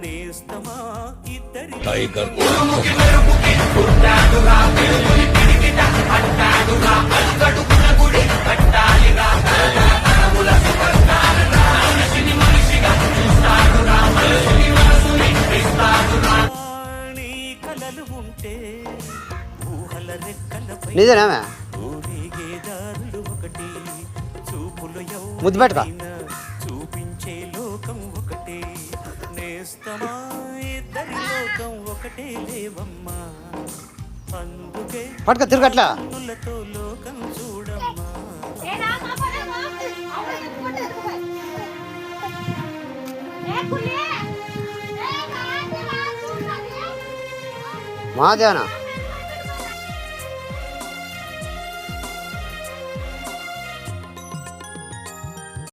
నేస్తమా ఇద్దరి టైగర్ కలలు ఉంటే ఊహల రెక్కలపై నిజమేనా ఊరేగేదారులు ఒకటి చూపులు ముద్దు పెట్టుకో చూపించే లోకం ఒకటే నేస్తమా ఇద్దరి లోకం ఒకటే లేవమ్మా అందుకే పట్టుకో తిరగట్లా కన్నులతో లోకం చూడమ్మా మాదేనా